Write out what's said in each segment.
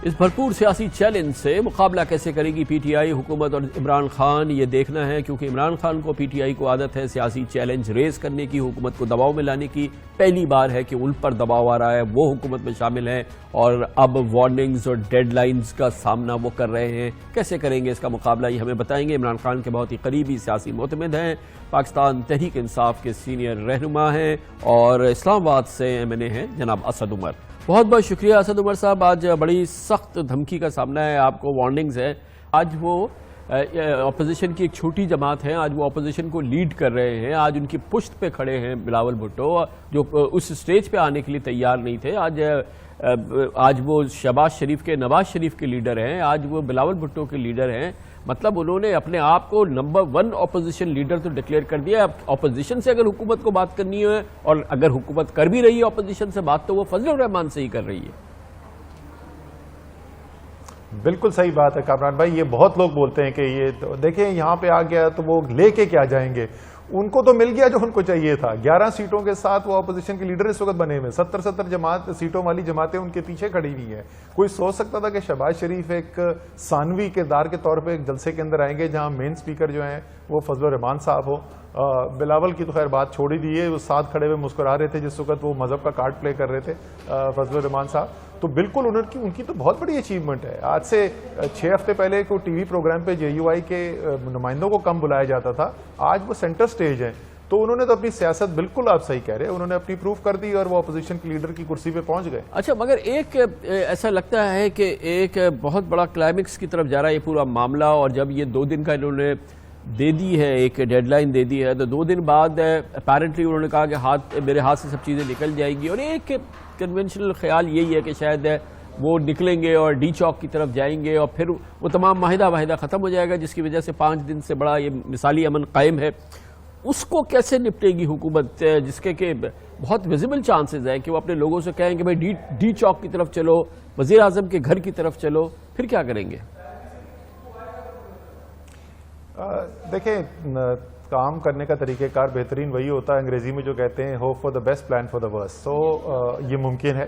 اس بھرپور سیاسی چیلنج سے مقابلہ کیسے کرے گی پی ٹی آئی حکومت اور عمران خان، یہ دیکھنا ہے، کیونکہ عمران خان کو پی ٹی آئی کو عادت ہے سیاسی چیلنج ریز کرنے کی، حکومت کو دباؤ میں لانے کی۔ پہلی بار ہے کہ ان پر دباؤ آ رہا ہے، وہ حکومت میں شامل ہیں اور اب وارننگز اور ڈیڈ لائنز کا سامنا وہ کر رہے ہیں۔ کیسے کریں گے اس کا مقابلہ، یہ ہمیں بتائیں گے۔ عمران خان کے بہت ہی قریبی سیاسی معتمد ہیں، پاکستان تحریک انصاف کے سینئر رہنما ہیں اور اسلام آباد سے ایم این اے ہیں جناب اسد عمر۔ بہت بہت شکریہ اسد عمر صاحب، آج بڑی سخت دھمکی کا سامنا ہے آپ کو، وارننگز ہے۔ آج وہ اپوزیشن کی ایک چھوٹی جماعت ہے، آج وہ اپوزیشن کو لیڈ کر رہے ہیں، آج ان کی پشت پہ کھڑے ہیں بلاول بھٹو، جو اس سٹیج پہ آنے کے لیے تیار نہیں تھے۔ آج وہ شہباز شریف کے، نواز شریف کے لیڈر ہیں، آج وہ بلاول بھٹو کے لیڈر ہیں۔ مطلب انہوں نے اپنے آپ کو نمبر 1 اپوزیشن لیڈر تو ڈکلیئر کر دیا۔ اب اپوزیشن سے اگر حکومت کو بات کرنی ہے، اور اگر حکومت کر بھی رہی ہے اپوزیشن سے بات، تو وہ فضل الرحمان سے ہی کر رہی ہے۔ بالکل صحیح بات ہے کامران بھائی، یہ بہت لوگ بولتے ہیں کہ یہ دیکھیں یہاں پہ آ گیا تو وہ لے کے کیا جائیں گے، ان کو تو مل گیا جو ان کو چاہیے تھا۔ 11 سیٹوں کے ساتھ وہ اپوزیشن کے لیڈر اس وقت بنے ہوئے، 70 سیٹوں والی جماعتیں ان کے پیچھے کھڑی ہوئی ہیں۔ کوئی سوچ سکتا تھا کہ شہباز شریف ایک ثانوی کردار کے طور پہ ایک جلسے کے اندر آئیں گے جہاں مین سپیکر جو ہیں وہ فضل الرحمان صاحب ہو؟ بلاول کی تو خیر بات چھوڑ ہی دیے، وہ ساتھ کھڑے ہوئے مسکرا رہے تھے جس وقت وہ مذہب کا کارڈ پلے کر رہے تھے فضل الرحمان صاحب۔ تو بالکل ان کی تو بہت بڑی اچیومنٹ ہے۔ آج سے 6 ہفتے پہلے کوئی ٹی وی پروگرام پہ جے یو آئی کے نمائندوں کو کم بلایا جاتا تھا، آج وہ سینٹر سٹیج ہیں۔ تو انہوں نے تو اپنی سیاست، بالکل آپ صحیح کہہ رہے ہیں، انہوں نے اپنی پروف کر دی اور وہ اپوزیشن کی لیڈر کی کرسی پہ پہنچ گئے۔ اچھا، مگر ایک ایسا لگتا ہے کہ ایک بہت بڑا کلائمیکس کی طرف جا رہا ہے یہ پورا معاملہ، اور جب یہ 2 دن کا انہوں نے دے دی ہے، ایک ڈیڈ لائن دے دی ہے، تو 2 دن بعد اپیرنٹلی انہوں نے کہا کہ میرے ہاتھ سے سب چیزیں نکل جائیں گی، اور ایک کنونشنل خیال یہی ہے کہ شاید وہ نکلیں گے اور ڈی چوک کی طرف جائیں گے اور پھر وہ تمام معاہدہ ختم ہو جائے گا، جس کی وجہ سے 5 دن سے بڑا یہ مثالی امن قائم ہے۔ اس کو کیسے نپٹے گی حکومت، جس کے کہ بہت ویزیبل چانسز ہیں کہ وہ اپنے لوگوں سے کہیں کہ بھائی ڈی چوک کی طرف چلو، وزیر اعظم کے گھر کی طرف چلو، پھر کیا کریں گے؟ دیکھیں، کام کرنے کا طریقہ کار بہترین وہی ہوتا ہے، انگریزی میں جو کہتے ہیں hope for the best plan for the worst. تو یہ ممکن ہے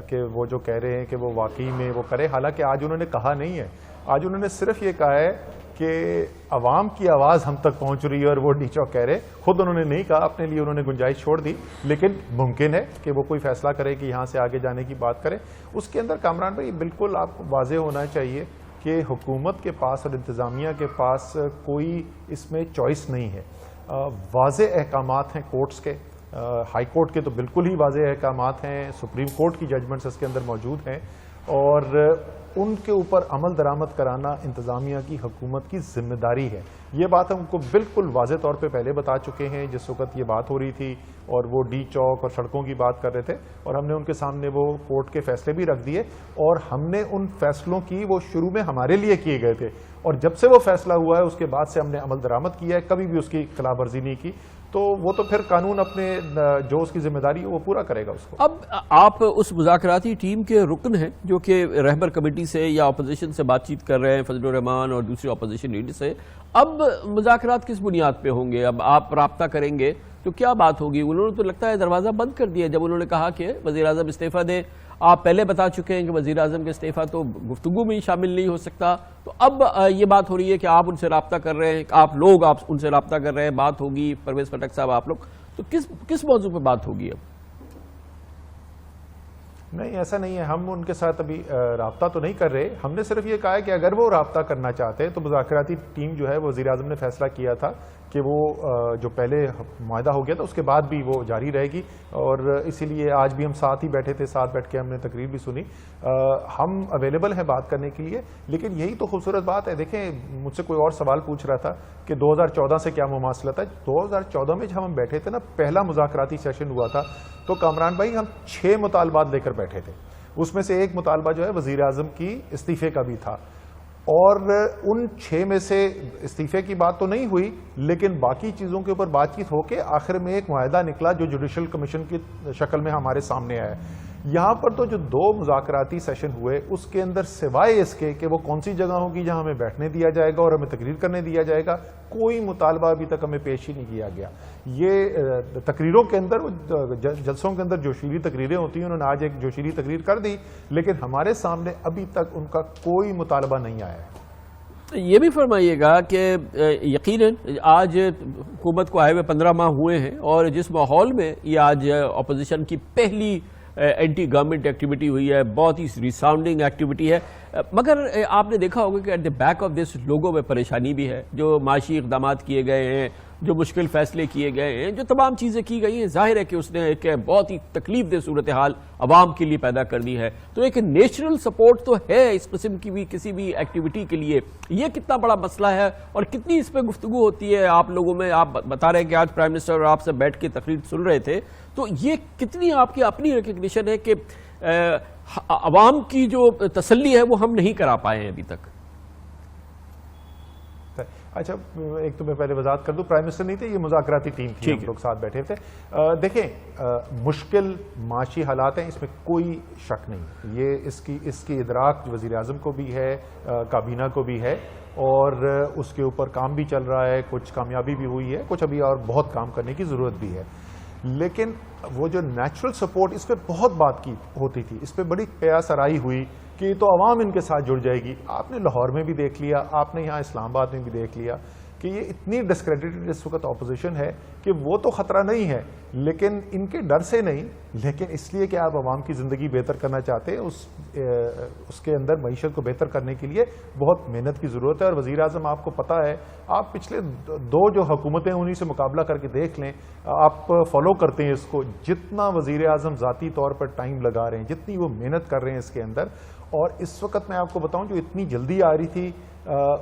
کہ وہ جو کہہ رہے ہیں کہ وہ واقعی میں وہ کرے، حالانکہ آج انہوں نے کہا نہیں ہے، آج انہوں نے صرف یہ کہا ہے کہ عوام کی آواز ہم تک پہنچ رہی ہے اور وہ ڈی چوک کہہ رہے، خود انہوں نے نہیں کہا، اپنے لیے انہوں نے گنجائش چھوڑ دی، لیکن ممکن ہے کہ وہ کوئی فیصلہ کرے کہ یہاں سے آگے جانے کی بات کرے۔ اس کے اندر کامران بھائی بالکل آپ کو واضح ہونا چاہیے کہ حکومت کے پاس اور انتظامیہ کے پاس کوئی اس میں چوائس نہیں ہے۔ واضح احکامات ہیں کورٹس کے، ہائی کورٹ کے تو بالکل ہی واضح احکامات ہیں، سپریم کورٹ کی ججمنٹس اس کے اندر موجود ہیں، اور ان کے اوپر عمل درآمد کرانا انتظامیہ کی، حکومت کی ذمہ داری ہے۔ یہ بات ہم کو بالکل واضح طور پہ پہلے بتا چکے ہیں جس وقت یہ بات ہو رہی تھی اور وہ ڈی چوک اور سڑکوں کی بات کر رہے تھے، اور ہم نے ان کے سامنے وہ کورٹ کے فیصلے بھی رکھ دیے، اور ہم نے ان فیصلوں کی، وہ شروع میں ہمارے لیے کیے گئے تھے، اور جب سے وہ فیصلہ ہوا ہے اس کے بعد سے ہم نے عمل درآمد کیا ہے، کبھی بھی اس کی خلاف ورزی نہیں کی۔ تو وہ تو پھر قانون اپنے جو اس کی ذمہ داری ہے وہ پورا کرے گا اس کو۔ اب آپ اس مذاکراتی ٹیم کے رکن ہیں جو کہ رہبر کمیٹی سے یا اپوزیشن سے بات چیت کر رہے ہیں، فضل الرحمان اور دوسری اپوزیشن لیڈر سے۔ اب مذاکرات کس بنیاد پہ ہوں گے؟ اب آپ رابطہ کریں گے تو کیا بات ہوگی؟ انہوں نے تو لگتا ہے دروازہ بند کر دیا جب انہوں نے کہا کہ وزیر اعظم استعفیٰ دیں۔ آپ پہلے بتا چکے ہیں کہ وزیر اعظم کا استعفیٰ تو گفتگو میں ہی شامل نہیں ہو سکتا، تو اب یہ بات ہو رہی ہے کہ آپ ان سے رابطہ کر رہے ہیں، آپ ان سے رابطہ کر رہے ہیں، بات ہوگی، پرویز پھٹک صاحب آپ لوگ، تو کس موضوع پہ بات ہوگی اب؟ نہیں، ایسا نہیں ہے، ہم ان کے ساتھ ابھی رابطہ تو نہیں کر رہے، ہم نے صرف یہ کہا ہے کہ اگر وہ رابطہ کرنا چاہتے ہیں تو مذاکراتی ٹیم جو ہے، وزیر اعظم نے فیصلہ کیا تھا کہ وہ جو پہلے معاہدہ ہو گیا تھا اس کے بعد بھی وہ جاری رہے گی، اور اسی لیے آج بھی ہم ساتھ ہی بیٹھے تھے، ساتھ بیٹھ کے ہم نے تقریر بھی سنی۔ ہم اویلیبل ہیں بات کرنے کے لیے، لیکن یہی تو خوبصورت بات ہے۔ دیکھیں، مجھ سے کوئی اور سوال پوچھ رہا تھا کہ 2014 سے کیا مماثلت ہے۔ 2014 میں جب ہم بیٹھے تھے نا، پہلا مذاکراتی سیشن ہوا تھا، تو کامران بھائی ہم 6 مطالبات لے کر بیٹھے تھے، اس میں سے ایک مطالبہ جو ہے وزیر اعظم کی استعفے کا بھی تھا، اور ان 6 میں سے استعفے کی بات تو نہیں ہوئی، لیکن باقی چیزوں کے اوپر بات چیت ہو کے آخر میں ایک معاہدہ نکلا جو جوڈیشل کمیشن کی شکل میں ہمارے سامنے آیا۔ یہاں پر تو جو 2 مذاکراتی سیشن ہوئے اس کے اندر سوائے اس کے کہ وہ کون سی جگہ ہوگی جہاں ہمیں بیٹھنے دیا جائے گا اور ہمیں تقریر کرنے دیا جائے گا، کوئی مطالبہ ابھی تک ہمیں پیش ہی نہیں کیا گیا. یہ تقریروں کے اندر، جلسوں کے اندر جوشیلی تقریریں ہوتی ہیں، انہوں نے آج ایک جوشیلی تقریر کر دی، لیکن ہمارے سامنے ابھی تک ان کا کوئی مطالبہ نہیں آیا ہے. یہ بھی فرمائیے گا کہ یقیناً آج حکومت کو آئے ہوئے 15 ماہ ہوئے ہیں، اور جس ماحول میں یہ آج اپوزیشن کی پہلی اینٹی گورنمنٹ ایکٹیویٹی ہوئی ہے، بہت ہی ریساؤنڈنگ ایکٹیویٹی ہے، مگر آپ نے دیکھا ہوگا کہ ایٹ دی بیک آف دس لوگوں میں پریشانی بھی ہے. جو معاشی اقدامات کیے گئے ہیں، جو مشکل فیصلے کیے گئے ہیں، جو تمام چیزیں کی گئی ہیں، ظاہر ہے کہ اس نے ایک بہت ہی تکلیف دہ صورتحال عوام کے لیے پیدا کر دی ہے. تو ایک نیچرل سپورٹ تو ہے اس قسم کی بھی کسی بھی ایکٹیویٹی کے لیے. یہ کتنا بڑا مسئلہ ہے اور کتنی اس پہ گفتگو ہوتی ہے آپ لوگوں میں؟ آپ بتا رہے ہیں کہ آج پرائم منسٹر اور آپ سے بیٹھ کے تقریر سن رہے تھے، تو یہ کتنی آپ کی اپنی ریکگنیشن ہے کہ عوام کی جو تسلی ہے وہ ہم نہیں کرا پائے ہیں ابھی تک؟ اچھا، ایک تو میں پہلے وضاحت کر دوں، پرائم منسٹر نہیں تھے، یہ مذاکراتی ٹیم تھی، ہم لوگ ساتھ بیٹھے تھے. دیکھیں، مشکل معاشی حالات ہیں، اس میں کوئی شک نہیں. یہ اس کی ادراک وزیر اعظم کو بھی ہے، کابینہ کو بھی ہے، اور اس کے اوپر کام بھی چل رہا ہے. کچھ کامیابی بھی ہوئی ہے، کچھ ابھی اور بہت کام کرنے کی ضرورت بھی ہے. لیکن وہ جو نیچرل سپورٹ، اس پہ بہت بات کی ہوتی تھی، اس پہ بڑی قیاس آرائی ہوئی کہ تو عوام ان کے ساتھ جڑ جائے گی. آپ نے لاہور میں بھی دیکھ لیا، آپ نے یہاں اسلام آباد میں بھی دیکھ لیا کہ یہ اتنی ڈسکریڈٹڈ اس وقت اپوزیشن ہے کہ وہ تو خطرہ نہیں ہے، لیکن ان کے ڈر سے نہیں، لیکن اس لیے کہ آپ عوام کی زندگی بہتر کرنا چاہتے ہیں. اس کے اندر معیشت کو بہتر کرنے کے لیے بہت محنت کی ضرورت ہے. اور وزیر اعظم، آپ کو پتہ ہے، آپ پچھلے 2 جو حکومتیں انہی سے مقابلہ کر کے دیکھ لیں، آپ فالو کرتے ہیں اس کو، جتنا وزیر اعظم ذاتی طور پر ٹائم لگا رہے ہیں، جتنی وہ محنت کر رہے ہیں اس کے اندر. اور اس وقت میں آپ کو بتاؤں جو اتنی جلدی آ رہی تھی،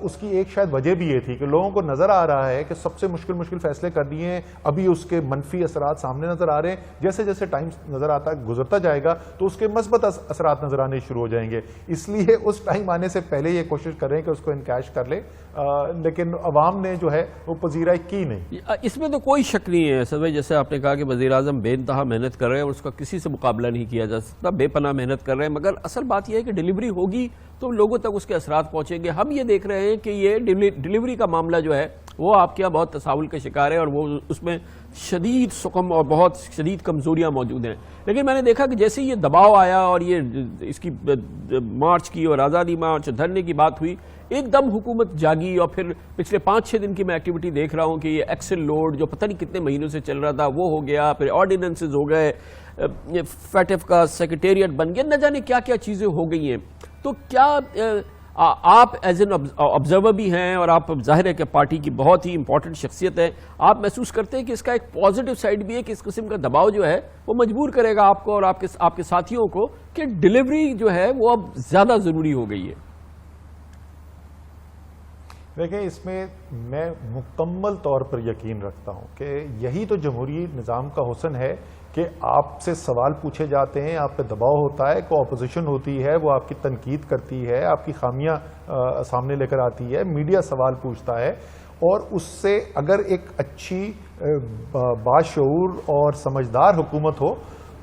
اس کی ایک شاید وجہ بھی یہ تھی کہ لوگوں کو نظر آ رہا ہے کہ سب سے مشکل فیصلے کر دیے ہیں، ابھی اس کے منفی اثرات سامنے نظر آ رہے ہیں. جیسے جیسے ٹائم نظر آتا گزرتا جائے گا تو اس کے مثبت اثرات نظر آنے شروع ہو جائیں گے. اس لیے اس ٹائم آنے سے پہلے یہ کوشش کر رہے ہیں کہ اس کو انکیش کر لے، لیکن عوام نے جو ہے وہ پذیرائی کی نہیں. اس میں تو کوئی شک نہیں ہے اسد بھائی، جیسے آپ نے کہا کہ وزیر اعظم بے انتہا محنت کر رہے ہیں اور اس کا کسی سے مقابلہ نہیں کیا جا سکتا، بے پناہ محنت کر رہے ہیں، مگر اصل بات یہ ہے کہ ڈیلیوری ہوگی تو لوگوں تک اس کے اثرات پہنچیں گے. ہم یہ دیکھ رہے ہیں کہ یہ ڈیلیوری کا معاملہ جو ہے وہ آپ کے یہاں بہت تساہل کا شکار ہے، اور وہ اس میں شدید سقم اور بہت شدید کمزوریاں موجود ہیں. لیکن میں نے دیکھا کہ جیسے یہ دباؤ آیا اور یہ اس کی مارچ کی اور آزادی مارچ دھرنے کی بات ہوئی، ایک دم حکومت جاگی. اور پھر پچھلے 5-6 دن کی میں ایکٹیویٹی دیکھ رہا ہوں کہ یہ ایکسل لوڈ جو پتہ نہیں کتنے مہینوں سے چل رہا تھا وہ ہو گیا، پھر آرڈیننسز ہو گئے، فیٹف کا سیکریٹریٹ بن گیا، نہ جانے کیا کیا چیزیں ہو گئی ہیں. تو کیا آپ ایز این آبزرور بھی ہیں اور آپ ظاہر ہے کہ پارٹی کی بہت ہی امپورٹنٹ شخصیت ہے، آپ محسوس کرتے ہیں کہ اس کا ایک پازیٹیو سائڈ بھی ہے کہ اس قسم کا دباؤ جو ہے وہ مجبور کرے گا آپ کو اور آپ کے ساتھیوں کو کہ ڈیلیوری جو ہے وہ اب زیادہ ضروری ہو گئی ہے؟ دیکھیں، اس میں میں مکمل طور پر یقین رکھتا ہوں کہ یہی تو جمہوری نظام کا حسن ہے کہ آپ سے سوال پوچھے جاتے ہیں، آپ پہ دباؤ ہوتا ہے، کوئی اپوزیشن ہوتی ہے، وہ آپ کی تنقید کرتی ہے، آپ کی خامیاں سامنے لے کر آتی ہے، میڈیا سوال پوچھتا ہے، اور اس سے اگر ایک اچھی باشعور اور سمجھدار حکومت ہو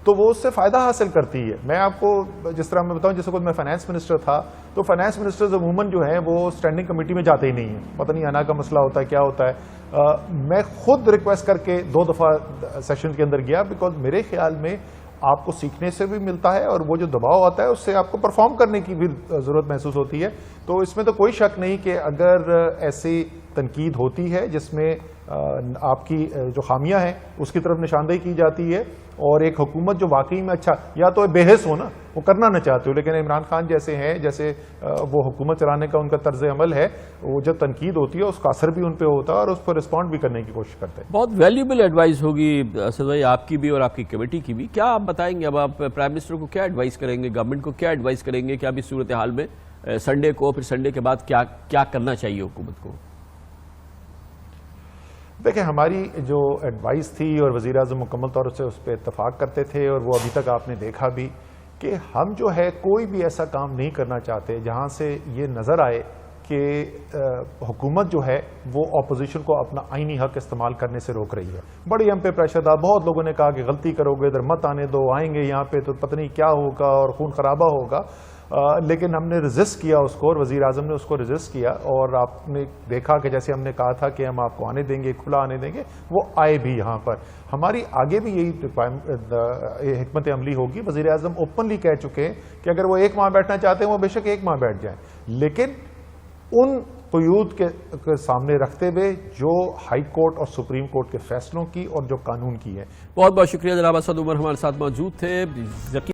تو وہ اس سے فائدہ حاصل کرتی ہے. میں آپ کو جس طرح میں بتاؤں، جیسے کوئی میں فائنانس منسٹر تھا تو فائنانس منسٹرز عموماً جو ہیں وہ اسٹینڈنگ کمیٹی میں جاتے ہی نہیں ہیں، پتہ نہیں انا کا مسئلہ ہوتا ہے کیا ہوتا ہے. میں خود ریکویسٹ کر کے 2 دفعہ سیشن کے اندر گیا، بیکاز میرے خیال میں آپ کو سیکھنے سے بھی ملتا ہے اور وہ جو دباؤ آتا ہے اس سے آپ کو پرفارم کرنے کی بھی ضرورت محسوس ہوتی ہے. تو اس میں تو کوئی شک نہیں کہ اگر ایسی تنقید ہوتی ہے جس میں آپ کی جو خامیاں ہیں اس کی طرف نشاندہی کی جاتی ہے، اور ایک حکومت جو واقعی میں اچھا یا تو بے حس ہو نا، وہ کرنا نہ چاہتے ہو، لیکن عمران خان جیسے ہیں، جیسے وہ حکومت چلانے کا ان کا طرز عمل ہے، وہ جب تنقید ہوتی ہے اس کا اثر بھی ان پہ ہوتا ہے اور اس پر رسپونڈ بھی کرنے کی کوشش کرتے ہیں. بہت ویلیوبل ایڈوائز ہوگی اسد بھائی آپ کی بھی اور آپ کی کمیٹی کی بھی. کیا آپ بتائیں گے، اب آپ پرائم منسٹر کو کیا ایڈوائز کریں گے، گورنمنٹ کو کیا ایڈوائز کریں گے کہ اب اس صورتحال میں سنڈے کو، پھر سنڈے کے بعد کیا کرنا چاہیے حکومت کو؟ دیکھیں، ہماری جو ایڈوائس تھی اور وزیر اعظم مکمل طور سے اس پہ اتفاق کرتے تھے، اور وہ ابھی تک آپ نے دیکھا بھی کہ ہم جو ہے کوئی بھی ایسا کام نہیں کرنا چاہتے جہاں سے یہ نظر آئے کہ کہ حکومت جو ہے وہ اپوزیشن کو اپنا آئینی حق استعمال کرنے سے روک رہی ہے. بڑی ہم پہ پریشر تھا, بہت لوگوں نے کہا کہ غلطی کرو گے, ادھر مت آنے دو, آئیں گے یہاں پہ تو پتہ نہیں کیا ہوگا اور خون خرابہ ہوگا. لیکن ہم نے ریزسٹ کیا اس کو, اور وزیر اعظم نے اس کو ریزسٹ کیا, اور آپ نے دیکھا کہ جیسے ہم نے کہا تھا کہ ہم آپ کو آنے دیں گے, کھلا آنے دیں گے, وہ آئے بھی یہاں پر. ہماری آگے بھی یہی حکمت عملی ہوگی. وزیر اعظم اوپنلی کہہ چکے ہیں کہ اگر وہ 1 ماہ بیٹھنا چاہتے ہیں وہ بے شک 1 ماہ بیٹھ جائیں, لیکن ان قیود کے سامنے رکھتے ہوئے جو ہائی کورٹ اور سپریم کورٹ کے فیصلوں کی اور جو قانون کی ہے. بہت بہت شکریہ جناب اسد عمر ہمارے ساتھ موجود تھے.